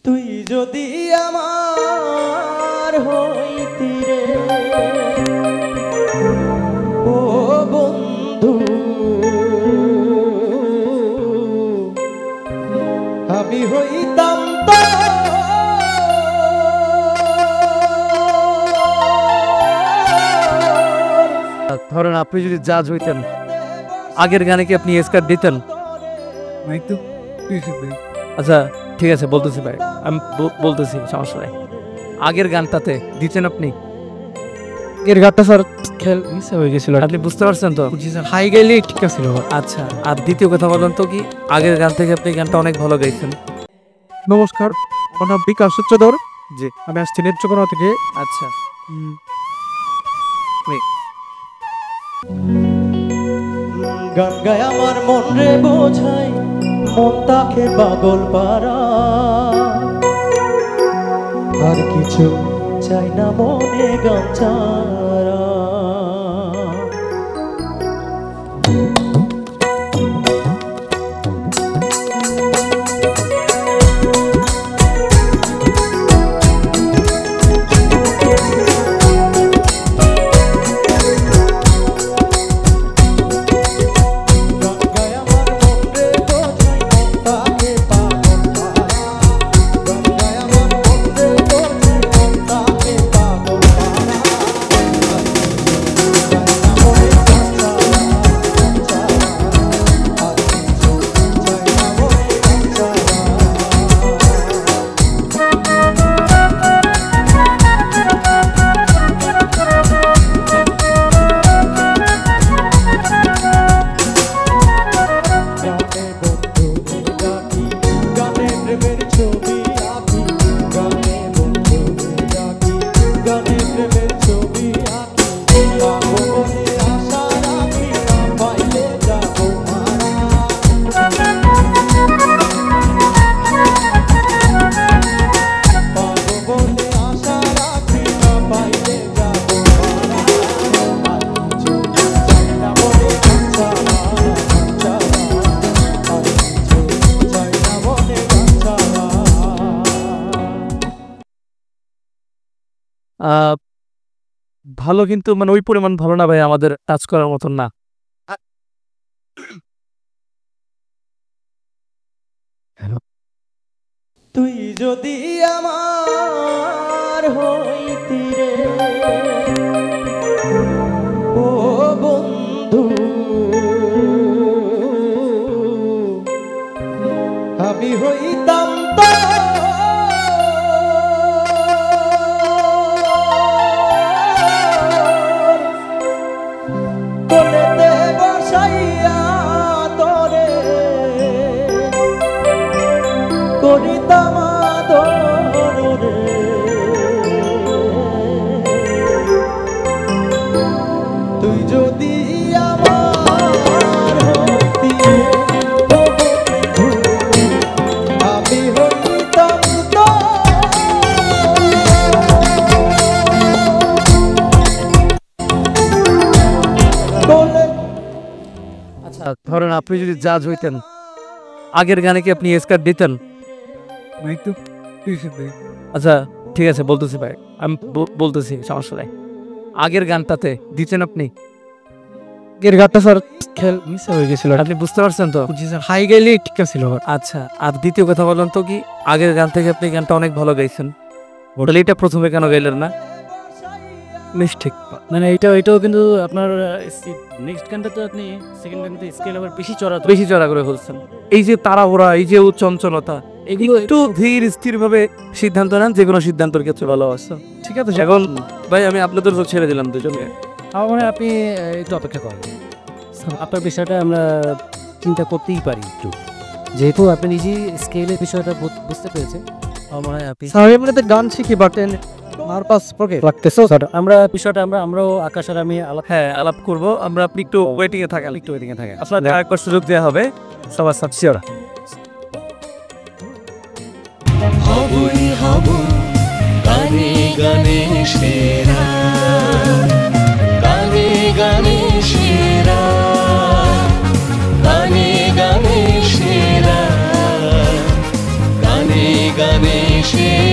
তুই যদি আমার হইতি রে ও বন্ধু, আমি হইতাম তো ধরেন আপনি যদি জাজ হইতেন, আগের গানে কি আপনি স্কার দিতেন? আচ্ছা ঠিক আছে, বলতেছি ভাই, আমি বলতেছি, সমস্যা নাই। আগের গানটাতে দিতেন আপনি? এর গানটা স্যার খেল মিস হয়ে গেছিল, আপনি বুঝতে পারছেন তো? হাই গেলে ঠিক ছিল। আচ্ছা, আর দ্বিতীয় কথা বলেন তো, কি আগের গান থেকে আপনি গানটা অনেক ভালো গাইছেন? নমস্কার, আমার নাম বিকাশ সূত্রধর। জি, আমি আসছি নেত্রকোনা থেকে। আচ্ছা। গান গায় আমার মন রে বোঝাই, মন তাকে পাগল পারা, আর কিছু চাই না মনে গান ছাড়া। ভালো, কিন্তু মানে ওই পরিমাণ ভালো না ভাই, আমাদের টাচ করার মতন না। তুই যদি আমার হইতি রে ও বন্ধু, আমি হইতাম তো কোলেতে বসাইয়া তোরে করিতাম আদর রে। তুই যদি আমার হইতি আমি হইতাম তো কোলে। আচ্ছা, ধরেন আপনি যদি জাজ হইতেন, আগের গানে কি আপনি স্কার দিতেন? আচ্ছা ঠিক আছে, বলতেছি ভাই, আমি বলতেছি, সমস্যা নাই। আগের গানটাতে দিতেন আপনি? এর গানটা স্যার খেল মিস হয়ে গেছিল, আপনি বুঝতে পারছেন তো? হাই গেলে ঠিক ছিল। আচ্ছা, আর দ্বিতীয় কথা বলেন তো, কি আগের গান থেকে আপনি গানটা অনেক ভালো গাইছেন, তাহলে এটা প্রথমে কেন গাইলেন না? ঠিক মানে এটাও কিন্তু আপনার নেক্সট গানটা তো আপনি সেকেন্ড গানটা স্কেল আবার বেশি চড়া করে ফেলছেন। এই যে তাড়াহুড়া, এই যে উচ্চঞ্চলতা, এগুলো একটু ধীর স্থির ভাবে সিদ্ধান্ত নেন, যে কোনো সিদ্ধান্তের ক্ষেত্রে ভালো আছে। ঠিক আছে এখন ভাই আমি আপনাদের তো ছেড়ে দিলাম দুজনকে, আমার মনে হয় আপনি একটু অপেক্ষা করেন। আপনার বিষয়টা আমরা চিন্তা করতেই পারি একটু, যেহেতু আপনি নিজেই স্কেলের বিষয়টা বুঝতে পেরেছেন। আমার মনে হয় আপনি গান শিখি বাটেন আমার পাস পকে লাগতেছে স্যার। আমরা বিষয়টা আমরাও আকাশ আর আমি আলাপ করব। আমরা আপনি একটু ওয়েটিং এ থাকেন, আপনার দেখা করার সুযোগ দেওয়া হবে সবার সাথে। শিওর হবই হব গানে গানে সেরা, গানে গানে সেরা, গানে গানে সেরা, গানে গানে সেরা